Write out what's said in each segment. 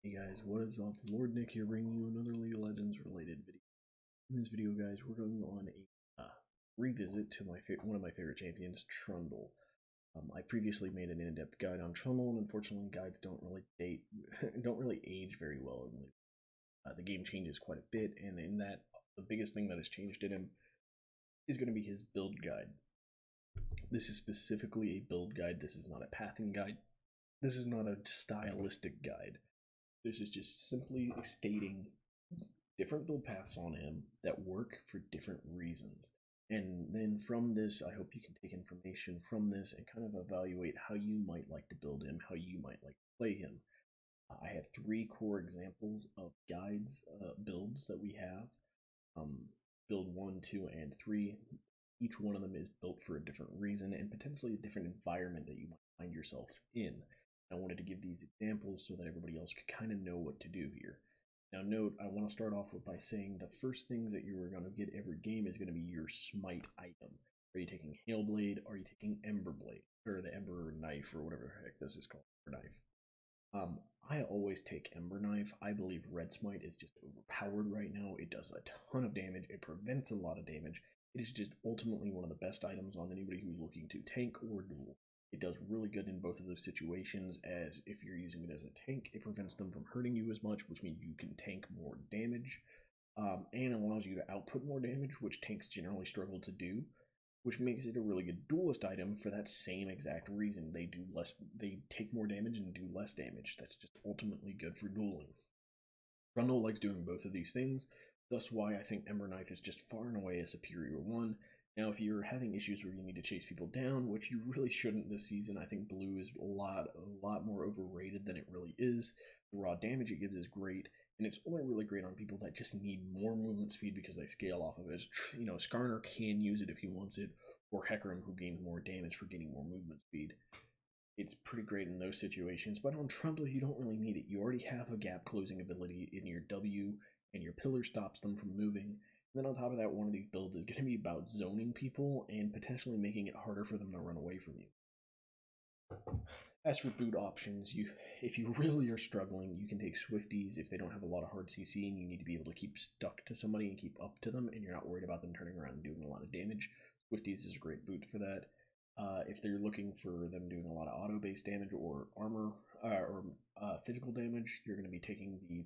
Hey guys, what is up? Lord Nick here, bringing you another League of Legends related video. In this video, guys, we're going on a revisit to one of my favorite champions, Trundle. I previously made an in-depth guide on Trundle, and unfortunately, guides don't really don't really age very well. The game changes quite a bit, and in that, the biggest thing that has changed in him is going to be his build guide. This is specifically a build guide. This is not a pathing guide. This is not a stylistic guide. This is just simply stating different build paths on him that work for different reasons. And then from this, I hope you can take information from this and kind of evaluate how you might like to build him, how you might like to play him. I have three core examples of guides, builds that we have. Build 1, 2, and 3. Each one of them is built for a different reason and potentially a different environment that you might find yourself in. I wanted to give these examples so that everybody else could kind of know what to do here. Now note, I want to start off with by saying the first things that you are going to get every game is going to be your smite item. Are you taking Hailblade? Are you taking Ember Blade? Or the Ember Knife, or whatever the heck this is called, Ember Knife. I always take Ember Knife. I believe Red Smite is just overpowered right now. It does a ton of damage. It prevents a lot of damage. It is just ultimately one of the best items on anybody who's looking to tank or duel. It does really good in both of those situations, as if you're using it as a tank, it prevents them from hurting you as much, which means you can tank more damage, and allows you to output more damage, which tanks generally struggle to do, which makes it a really good duelist item for that same exact reason. They take more damage and do less damage. That's just ultimately good for dueling. Trundle likes doing both of these things, thus why I think Ember Knife is just far and away a superior one. Now, if you're having issues where you need to chase people down, which you really shouldn't this season, I think blue is a lot more overrated than it really is. The raw damage it gives is great, and it's only really great on people that just need more movement speed because they scale off of it. You know, Skarner can use it if he wants it, or Hecarim, who gains more damage for getting more movement speed. It's pretty great in those situations, but on Trundle, you don't really need it. You already have a gap closing ability in your W, and your pillar stops them from moving. And then on top of that, one of these builds is going to be about zoning people and potentially making it harder for them to run away from you. As for boot options, if you really are struggling, you can take Swifties if they don't have a lot of hard CC and you need to be able to keep stuck to somebody and keep up to them and you're not worried about them turning around and doing a lot of damage. Swifties is a great boot for that. If they're looking for them doing a lot of auto-based damage or armor or physical damage, you're going to be taking the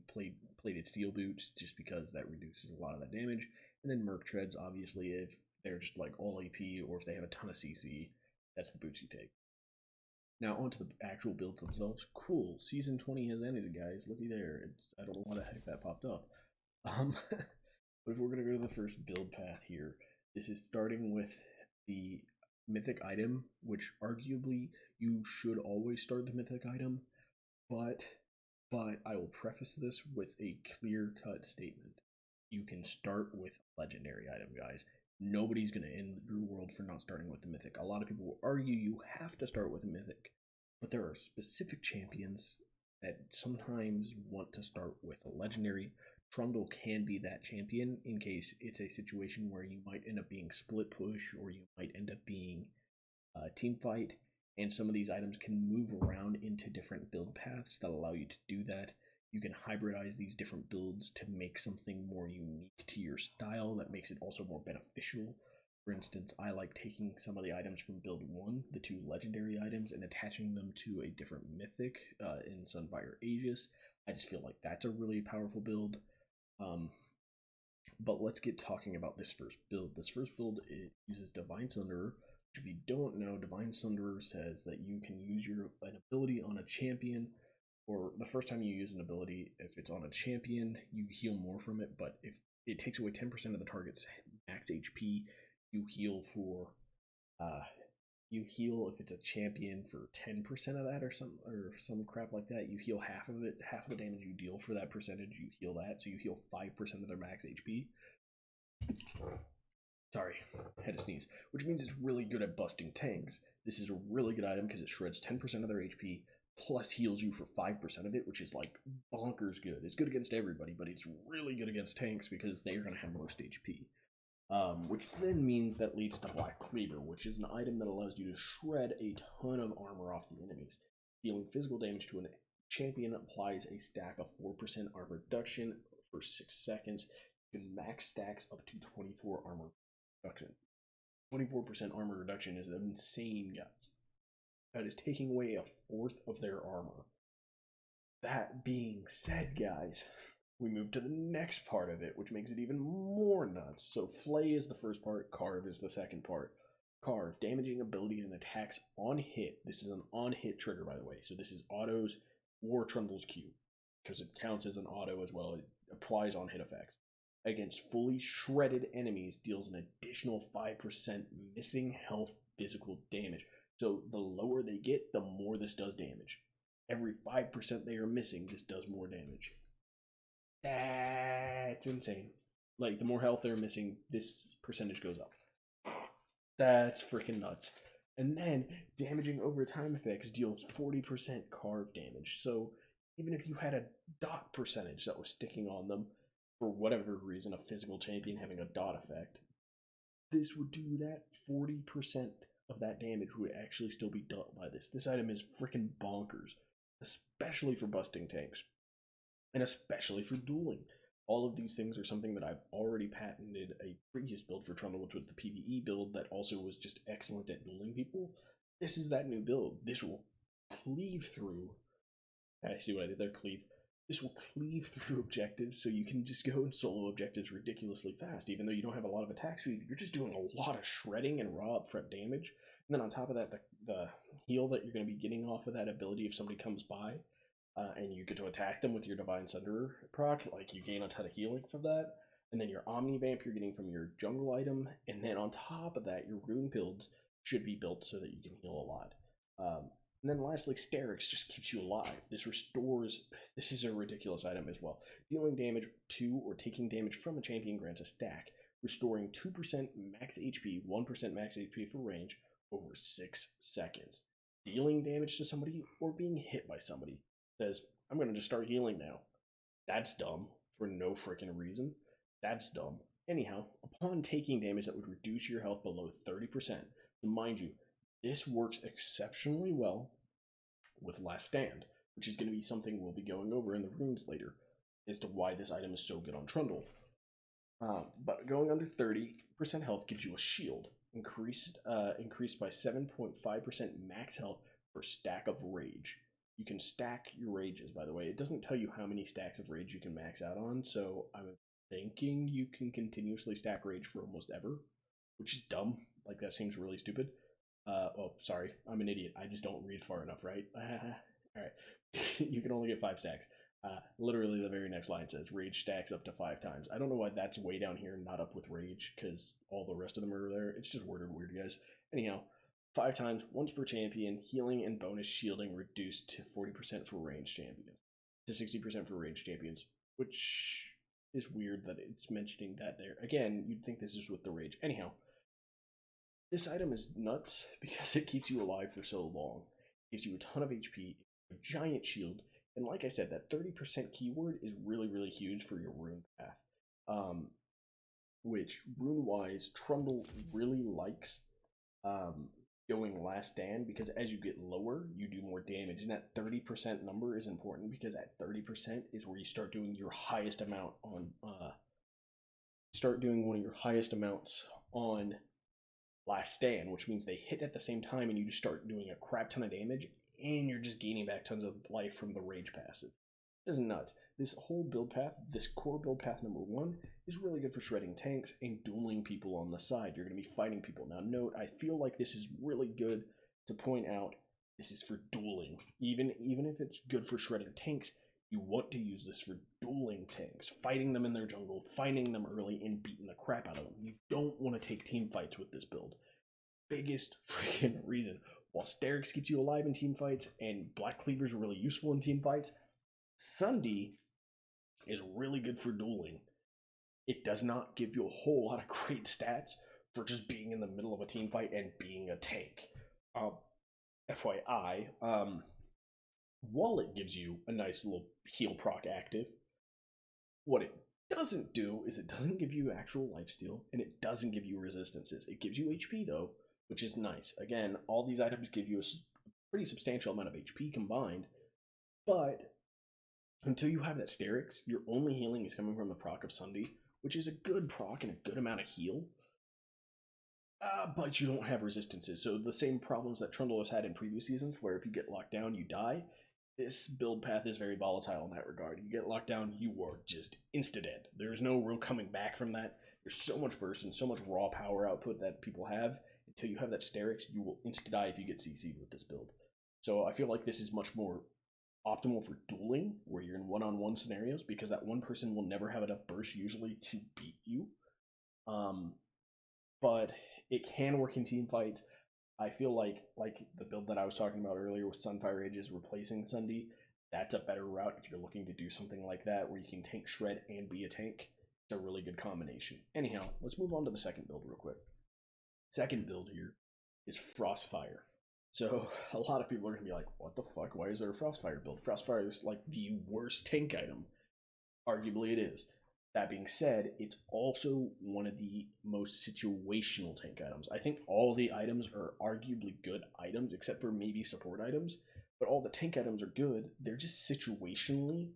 plated steel boots just because that reduces a lot of that damage. And then Merc Treads, obviously, if they're just like all AP or if they have a ton of CC, that's the boots you take. Now onto the actual builds themselves. Cool, season 20 has ended, guys. Looky there. I don't know why the heck that popped up. But if we're going to go to the first build path here, this is starting with the mythic item, which arguably you should always start the mythic item, but I will preface this with a clear-cut statement. You can start with a legendary item, guys. Nobody's going to end your world for not starting with the mythic. A lot of people will argue you have to start with a mythic, but there are specific champions that sometimes want to start with a legendary. Trundle can be that champion in case it's a situation where you might end up being split push or you might end up being team fight, and some of these items can move around into different build paths that allow you to do that. You can hybridize these different builds to make something more unique to your style that makes it also more beneficial. For instance, I like taking some of the items from build 1, the 2 legendary items, and attaching them to a different mythic in Sunfire Aegis. I just feel like that's a really powerful build. But let's get talking about this first build. This first build, it uses Divine Sunderer. If you don't know, Divine Sunderer says that you can use an ability on a champion, or the first time you use an ability, if it's on a champion, you heal more from it, but if it takes away 10% of the target's max HP, you heal for, if it's a champion for 10% of that or some crap like that. You heal half of it, half of the damage you deal for that percentage, you heal that, so you heal 5% of their max HP. Sorry, had to sneeze. Which means it's really good at busting tanks. This is a really good item because it shreds 10% of their HP, plus heals you for 5% of it, which is like bonkers good. It's good against everybody, but it's really good against tanks because they're going to have most HP. Which then means that leads to Black Cleaver, which is an item that allows you to shred a ton of armor off the enemies, dealing physical damage to Champion applies a stack of 4% armor reduction for 6 seconds. You can max stacks up to 24 armor reduction. 24% armor reduction is insane, guys. That is taking away a fourth of their armor. That being said, guys, we move to the next part of it, which makes it even more nuts. So Flay is the first part, Carve is the second part. Carve, damaging abilities and attacks on hit. This is an on hit trigger, by the way. So this is autos or Trundle's Q, because it counts as an auto as well. It applies on hit effects. Against fully shredded enemies, deals an additional 5% missing health physical damage. So the lower they get, the more this does damage. Every 5% they are missing, this does more damage. That's insane. Like, the more health they're missing, this percentage goes up. That's freaking nuts. And then, damaging over time effects deals 40% carve damage. So, even if you had a dot percentage that was sticking on them, for whatever reason, a physical champion having a dot effect, this would do that. 40% of that damage would actually still be dealt by this. This item is freaking bonkers, especially for busting tanks, and especially for dueling. All of these things are something that I've already patented a previous build for Trundle, which was the PvE build that also was just excellent at dueling people. This is that new build. This will cleave through. I see what I did there, cleave. This will cleave through objectives, so you can just go and solo objectives ridiculously fast. Even though you don't have a lot of attack speed, you're just doing a lot of shredding and raw upfront damage. And then on top of that, the heal that you're going to be getting off of that ability if somebody comes by, and you get to attack them with your Divine Sunderer proc, like you gain a ton of healing from that. And then your Omni Vamp you're getting from your jungle item. And then on top of that, your rune builds should be built so that you can heal a lot. And then lastly, Sterix just keeps you alive. This restores, this is a ridiculous item as well. Dealing damage to or taking damage from a champion grants a stack, restoring 2% max HP, 1% max HP for range over 6 seconds. Dealing damage to somebody or being hit by somebody says, I'm going to just start healing now. That's dumb for no freaking reason. That's dumb. Anyhow, upon taking damage that would reduce your health below 30%, so mind you, this works exceptionally well with Last Stand, which is going to be something we'll be going over in the runes later as to why this item is so good on Trundle. But going under 30% health gives you a shield, increased by 7.5% max health per stack of rage. You can stack your rages, by the way. It doesn't tell you how many stacks of rage you can max out on, so I'm thinking you can continuously stack rage for almost ever, which is dumb. Like, that seems really stupid. Oh, sorry, I'm an idiot. I just don't read far enough, right? Alright. You can only get 5 stacks. Literally the very next line says, rage stacks up to 5 times. I don't know why that's way down here, not up with rage, because all the rest of them are there. It's just worded weird, guys. Anyhow, 5 times, once per champion, healing and bonus shielding reduced to 40% for ranged champions, to 60% for ranged champions, which is weird that it's mentioning that there. Again, you'd think this is with the rage. Anyhow, this item is nuts because it keeps you alive for so long. It gives you a ton of HP, a giant shield, and like I said, that 30% keyword is really, really huge for your rune path. Which, rune-wise, Trundle really likes going Last Stand, because as you get lower, you do more damage, and that 30% number is important because at 30% is where you start doing your highest amount on, start doing one of your highest amounts on Last Stand, which means they hit at the same time and you just start doing a crap ton of damage, and you're just gaining back tons of life from the rage passive. This is nuts. This whole build path, this core build path number 1, is really good for shredding tanks and dueling people on the side. You're going to be fighting people. Now note, I feel like this is really good to point out this is for dueling. Even if it's good for shredding tanks, you want to use this for dueling tanks, fighting them in their jungle, finding them early, and beating the crap out of them. You don't want to take team fights with this build. Biggest freaking reason. While Sterix keeps you alive in team fights, and Black Cleaver is really useful in team fights, Sundy is really good for dueling. It does not give you a whole lot of great stats for just being in the middle of a team fight and being a tank. FYI, Wallet gives you a nice little heal proc active. What it doesn't do is it doesn't give you actual lifesteal, and it doesn't give you resistances. It gives you HP though, which is nice. Again, all these items give you a pretty substantial amount of HP combined, But until you have that Sterix, your only healing is coming from the proc of Sunday, which is a good proc and a good amount of heal. But you don't have resistances, so the same problems that Trundle has had in previous seasons, where if you get locked down, you die. This build path is very volatile in that regard. You get locked down, you are just insta-dead. There's no real coming back from that. There's so much burst and so much raw power output that people have. Until you have that Sterix, you will insta-die if you get CC'd with this build. So I feel like this is much more optimal for dueling, where you're in one-on-one scenarios, because that one person will never have enough burst usually to beat you. But it can work in team fights. I feel like the build that I was talking about earlier with Sunfire Aegis replacing Sunday, that's a better route if you're looking to do something like that where you can tank Shred and be a tank. It's a really good combination. Anyhow, let's move on to the second build real quick. Second build here is Frostfire. So a lot of people are going to be like, what the fuck? Why is there a Frostfire build? Frostfire is like the worst tank item. Arguably it is. That being said, it's also one of the most situational tank items. I think all the items are arguably good items, except for maybe support items. But all the tank items are good. They're just situationally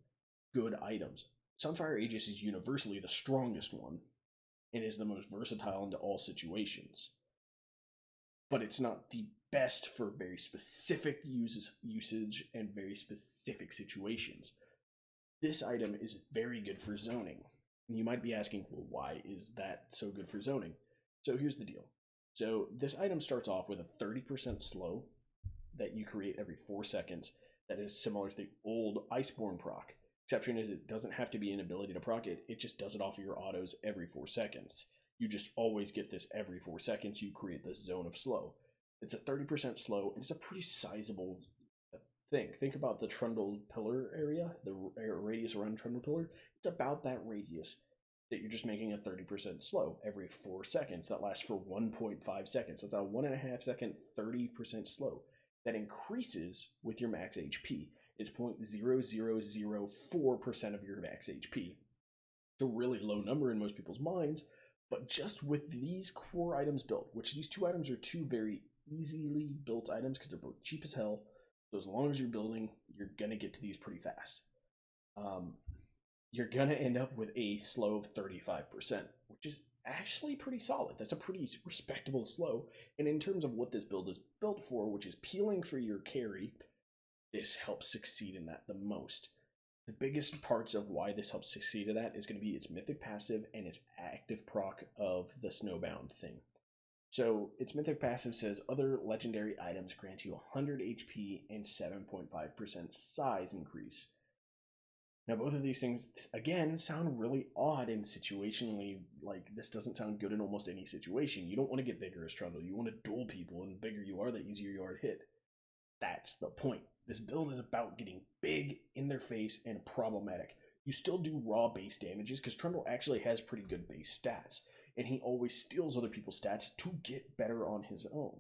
good items. Sunfire Aegis is universally the strongest one, and is the most versatile into all situations. But it's not the best for very specific usage and very specific situations. This item is very good for zoning. And you might be asking, well, why is that so good for zoning? So here's the deal. So this item starts off with a 30% slow that you create every 4 seconds that is similar to the old Iceborne proc. Exception is it doesn't have to be an ability to proc it, it just does it off of your autos every 4 seconds. You just always get this every 4 seconds, you create this zone of slow. It's a 30% slow, and it's a pretty sizable thing. Think about the Trundle Pillar area, the radius around Trundle Pillar. It's about that radius that you're just making a 30% slow every 4 seconds. That lasts for 1.5 seconds. That's a 1.5 second 30% slow. That increases with your max HP. It's 0.0004% of your max HP. It's a really low number in most people's minds, but just with these core items built, which these two items are two very easily built items because they're both cheap as hell. So as long as you're building, you're going to get to these pretty fast. You're going to end up with a slow of 35%, which is actually pretty solid. That's a pretty respectable slow. And in terms of what this build is built for, which is peeling for your carry, this helps succeed in that the most. The biggest parts of why this helps succeed in that is going to be its mythic passive and its active proc of the snowbound thing. So its mythic passive says other legendary items grant you 100 HP and 7.5% size increase. Now both of these things, again, sound really odd and situationally, like this doesn't sound good in almost any situation. You don't want to get bigger as Trundle. You want to duel people, and the bigger you are, the easier you are to hit. That's the point. This build is about getting big in their face and problematic. You still do raw base damages because Trundle actually has pretty good base stats, and he always steals other people's stats to get better on his own.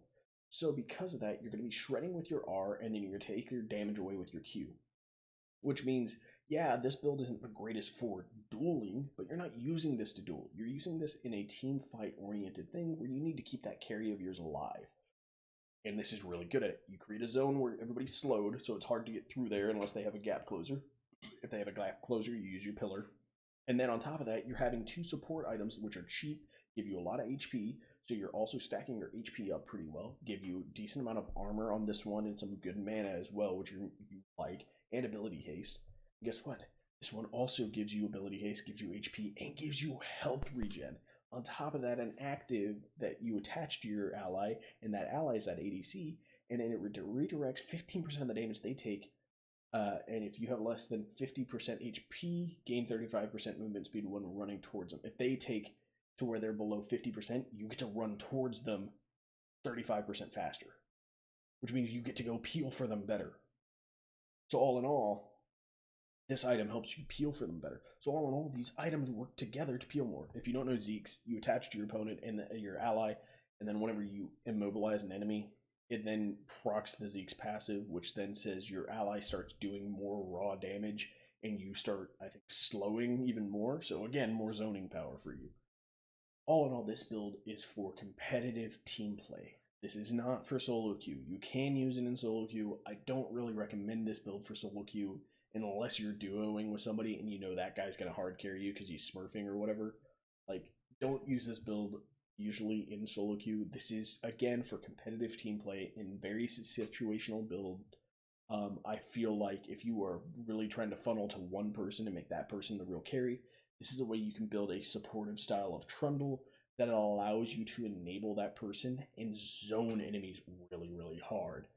So because of that, you're going to be shredding with your R, and then you're going to take your damage away with your Q. Which means, yeah, this build isn't the greatest for dueling, but you're not using this to duel. You're using this in a team fight oriented thing where you need to keep that carry of yours alive. And this is really good at it. You create a zone where everybody's slowed, so it's hard to get through there unless they have a gap closer. If they have a gap closer, you use your pillar. And then on top of that, you're having two support items which are cheap, give you a lot of HP, so you're also stacking your HP up pretty well, give you a decent amount of armor on this one and some good mana as well, which you like, and ability haste. And guess what? This one also gives you ability haste, gives you HP, and gives you health regen. On top of that, an active that you attach to your ally, and that ally is at ADC, and then it redirects 15% of the damage they take. And if you have less than 50% HP, gain 35% movement speed when running towards them. If they take to where they're below 50%, you get to run towards them 35% faster, which means you get to go peel for them better. So all in all, this item helps you peel for them better. So all in all, these items work together to peel more. If you don't know Zeke's, you attach to your opponent and your ally, and then whenever you immobilize an enemy, it then procs the Zeke's passive, which then says your ally starts doing more raw damage, and you start, I think, slowing even more. So again, more zoning power for you. All in all, this build is for competitive team play. This is not for solo queue. You can use it in solo queue. I don't really recommend this build for solo queue unless you're duoing with somebody and you know that guy's gonna hard carry you because he's smurfing or whatever. Like, don't use this build usually in solo queue. This is, again, for competitive team play in very situational build. I feel like if you are really trying to funnel to one person and make that person the real carry, this is a way you can build a supportive style of Trundle that allows you to enable that person and zone enemies really, really hard.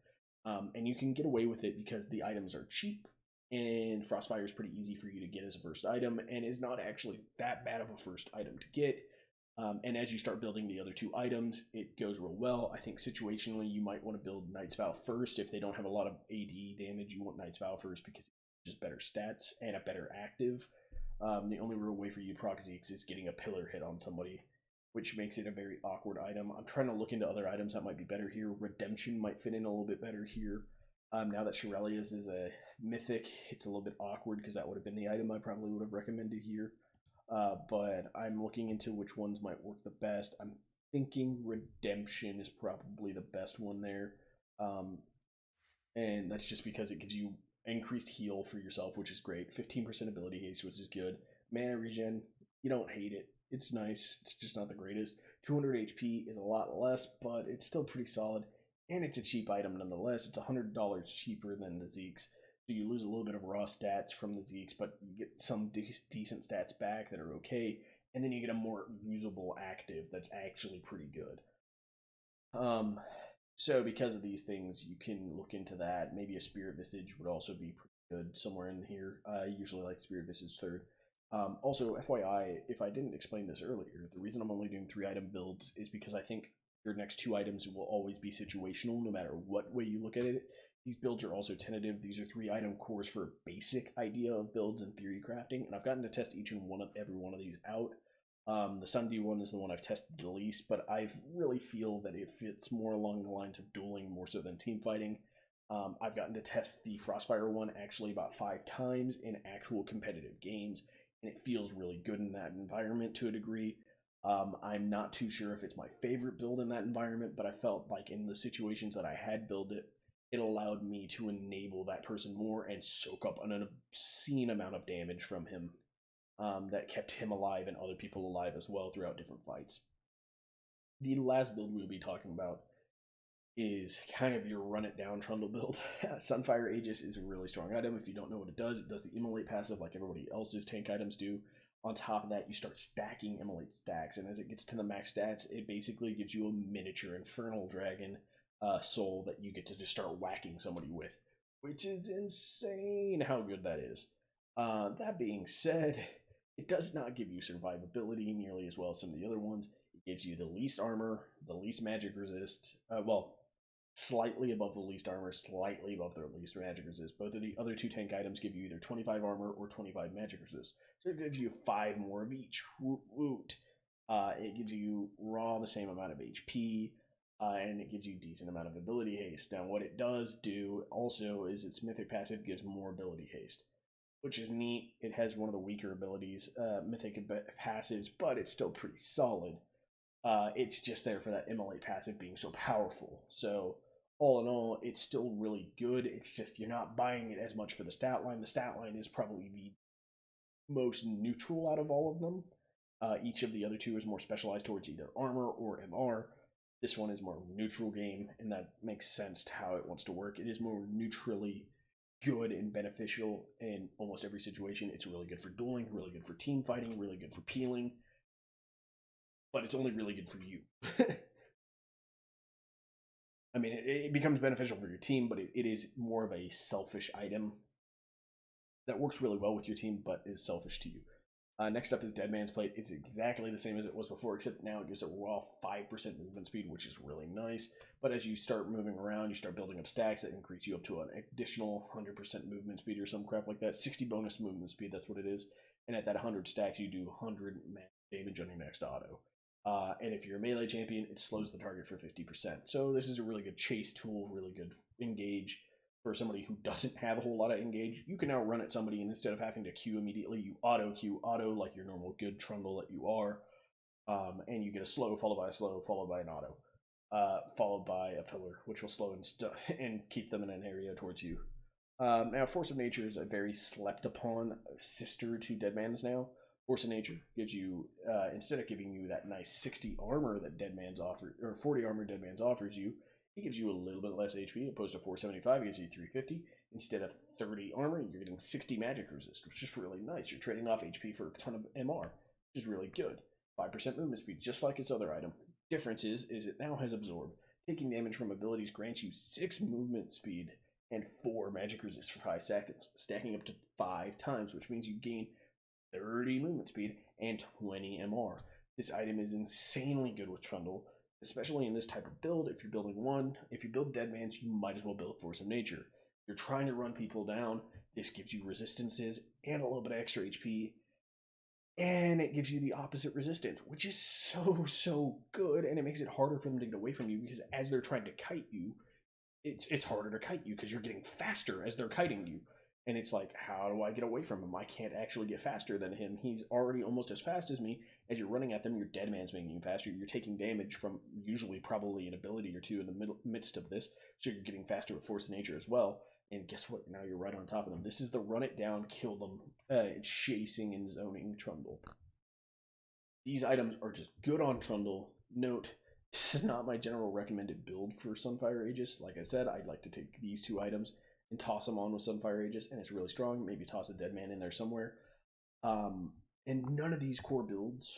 And you can get away with it because the items are cheap and Frostfire is pretty easy for you to get as a first item and is not actually that bad of a first item to get. And as you start building the other two items, it goes real well. I think situationally, you might want to build Knight's Vow first. If they don't have a lot of AD damage, you want Knight's Vow first because it's just better stats and a better active. The only real way for you to proc Zeeks is getting a pillar hit on somebody, which makes it a very awkward item. I'm trying to look into other items that might be better here. Redemption might fit in a little bit better here. Now that Shirelia's is a mythic, it's a little bit awkward because that would have been the item I probably would have recommended here. But I'm looking into which ones might work the best. I'm thinking Redemption is probably the best one there. And that's just because it gives you increased heal for yourself, which is great. 15% ability haste, which is good. Mana regen, you don't hate it. It's nice. It's just not the greatest. 200 HP is a lot less, but it's still pretty solid. And it's a cheap item nonetheless. It's $100 cheaper than the Zeeks. So you lose a little bit of raw stats from the Zeeks, but you get some decent stats back that are okay. And then you get a more usable active that's actually pretty good. So because of these things, you can look into that. Maybe a Spirit Visage would also be pretty good somewhere in here. I usually like Spirit Visage third. Also, FYI, if I didn't explain this earlier, the reason I'm only doing 3-item builds is because I think your next 2 items will always be situational no matter what way you look at it. These builds are also tentative. These are 3-item cores for a basic idea of builds and theory crafting, and I've gotten to test every one of these out. The Sundew one is the one I've tested the least, but I really feel that it fits more along the lines of dueling more so than team fighting. I've gotten to test the Frostfire one actually about 5 times in actual competitive games, and it feels really good in that environment to a degree. I'm not too sure if it's my favorite build in that environment, but I felt like in the situations that I had built it, it allowed me to enable that person more and soak up an obscene amount of damage from him that kept him alive and other people alive as well throughout different fights. The last build we'll be talking about is kind of your run it down Trundle build. Sunfire Aegis is a really strong item. If you don't know what it does the Immolate passive like everybody else's tank items do. On top of that, you start stacking Immolate stacks, and as it gets to the max stats, it basically gives you a miniature Infernal Dragon soul that you get to just start whacking somebody with, which is insane how good that is. That being said, it does not give you survivability nearly as well as some of the other ones. It gives you the least armor, the least magic resist, slightly above the least armor, slightly above the least magic resist. Both of the other 2 tank items give you either 25 armor or 25 magic resist. So it gives you 5 more of each. Woot woot. It gives you raw the same amount of HP, and it gives you a decent amount of ability haste. Now what it does do also is its mythic passive gives more ability haste, which is neat. It has one of the weaker abilities, mythic passives, but it's still pretty solid. It's just there for that Immolate passive being so powerful. So all in all, it's still really good. It's just you're not buying it as much for the stat line. The stat line is probably the most neutral out of all of them. Each of the other 2 is more specialized towards either armor or MR. This one is more neutral game, and that makes sense to how it wants to work. It is more neutrally good and beneficial in almost every situation. It's really good for dueling, really good for team fighting, really good for peeling, but it's only really good for you. I mean, it becomes beneficial for your team, but it is more of a selfish item that works really well with your team, but is selfish to you. Next up is Deadman's Plate. It's exactly the same as it was before, except now it gives a raw 5% movement speed, which is really nice. But as you start moving around, you start building up stacks that increase you up to an additional 100% movement speed or some crap like that. 60 bonus movement speed, that's what it is. And at that 100 stacks, you do 100 damage on your next auto. And if you're a melee champion, it slows the target for 50%. So this is a really good chase tool, really good engage. For somebody who doesn't have a whole lot of engage, you can now run at somebody, and instead of having to queue immediately, you auto like your normal good Trundle that you are, and you get a slow followed by a slow followed by an auto. followed by a pillar, which will slow and keep them in an area towards you. Now, Force of Nature is a very slept upon sister to Deadman's now. Force of Nature gives you, instead of giving you that nice 60 armor that Deadman's offers, or 40 armor Deadman's offers you, it gives you a little bit less HP, opposed to 475, it gives you 350. Instead of 30 armor, you're getting 60 magic resist, which is really nice. You're trading off HP for a ton of MR, which is really good. 5% movement speed, just like its other item. Difference is it now has Absorb. Taking damage from abilities grants you 6 movement speed and 4 magic resist for 5 seconds, stacking up to 5 times, which means you gain 30 movement speed and 20 MR. This item is insanely good with Trundle, especially in this type of build. If you're building one, if you build Deadman's, you might as well build Force of Nature. You're trying to run people down. This gives you resistances and a little bit of extra HP, and it gives you the opposite resistance, which is so good, and it makes it harder for them to get away from you, because as they're trying to kite you, it's harder to kite you because you're getting faster as they're kiting you. And it's like, how do I get away from him? I can't actually get faster than him. He's already almost as fast as me. As you're running at them, your Deadman's making you faster. You're taking damage from usually probably an ability or two in the midst of this, so you're getting faster with Force of Nature as well. And guess what? Now you're right on top of them. This is the run it down, kill them, chasing and zoning Trundle. These items are just good on Trundle. Note, this is not my general recommended build for Sunfire Aegis. Like I said, I'd like to take these 2 items and toss them on with Sunfire Aegis, and it's really strong. Maybe toss a Deadman in there somewhere. And none of these core builds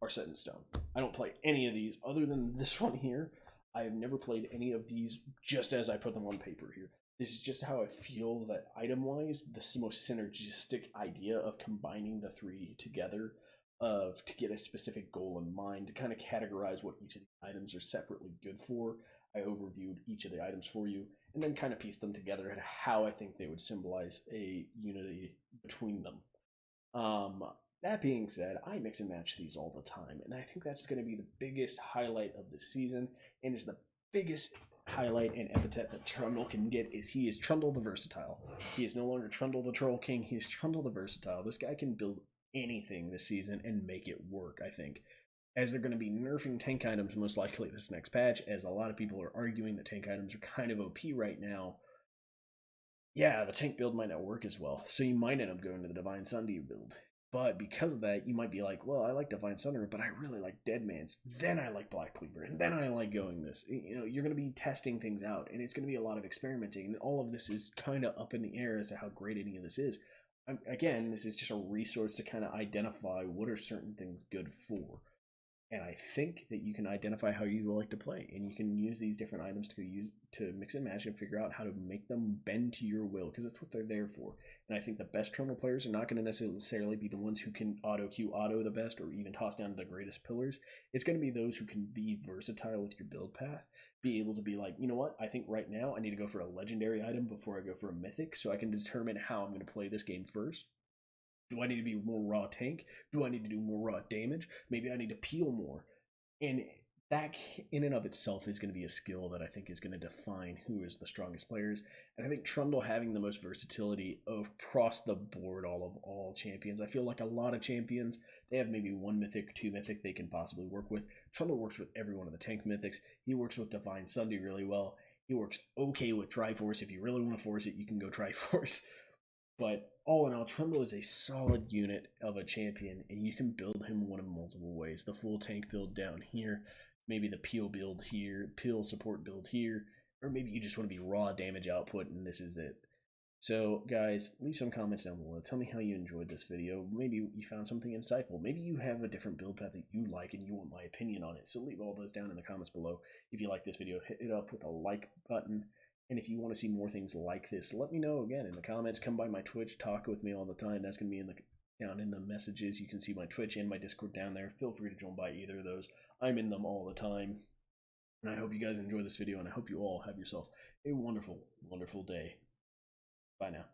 are set in stone. I don't play any of these other than this one here. I have never played any of these just as I put them on paper here. This is just how I feel that item-wise, the most synergistic idea of combining the 3 together to get a specific goal in mind, to kind of categorize what each of the items are separately good for. I overviewed each of the items for you, and then kind of pieced them together and how I think they would symbolize a unity between them. That being said, I mix and match these all the time, and I think that's going to be the biggest highlight of the season, and is the biggest highlight and epithet that Trundle can get is he is Trundle the Versatile. He is no longer Trundle the Troll King, he is Trundle the Versatile. This guy can build anything this season and make it work, I think. As they're going to be nerfing tank items most likely this next patch, as a lot of people are arguing that tank items are kind of OP right now. Yeah, the tank build might not work as well, so you might end up going to the Divine Sundew build. But because of that, you might be like, well, I like Divine Sundew, but I really like Deadman's. Then I like Black Cleaver, and then I like going this. You know, you're going to be testing things out, and it's going to be a lot of experimenting, and all of this is kind of up in the air as to how great any of this is. Again, this is just a resource to kind of identify what are certain things good for. And I think that you can identify how you like to play, and you can use these different items to mix and match and figure out how to make them bend to your will, because that's what they're there for. And I think the best Trundle players are not going to necessarily be the ones who can auto-queue auto the best, or even toss down the greatest pillars. It's going to be those who can be versatile with your build path, be able to be like, you know what, I think right now I need to go for a legendary item before I go for a mythic, so I can determine how I'm going to play this game first. Do I need to be more raw tank? Do I need to do more raw damage? Maybe I need to peel more. And that in and of itself is going to be a skill that I think is going to define who is the strongest players. And I think Trundle having the most versatility across the board, all champions. I feel like a lot of champions, they have maybe 1 mythic, 2 mythic they can possibly work with. Trundle works with every one of the tank mythics. He works with Divine Sundew really well. He works okay with Triforce. If you really want to force it, you can go Triforce. But all in all, Trundle is a solid unit of a champion, and you can build him one of multiple ways. The full tank build down here, maybe the peel build here, peel support build here, or maybe you just want to be raw damage output, and this is it. So, guys, leave some comments down below. Tell me how you enjoyed this video. Maybe you found something insightful. Maybe you have a different build path that you like, and you want my opinion on it. So leave all those down in the comments below. If you like this video, hit it up with a like button. And if you want to see more things like this, let me know again in the comments. Come by my Twitch, talk with me all the time. That's going to be down in the messages. You can see my Twitch and my Discord down there. Feel free to join by either of those. I'm in them all the time. And I hope you guys enjoy this video, and I hope you all have yourself a wonderful, wonderful day. Bye now.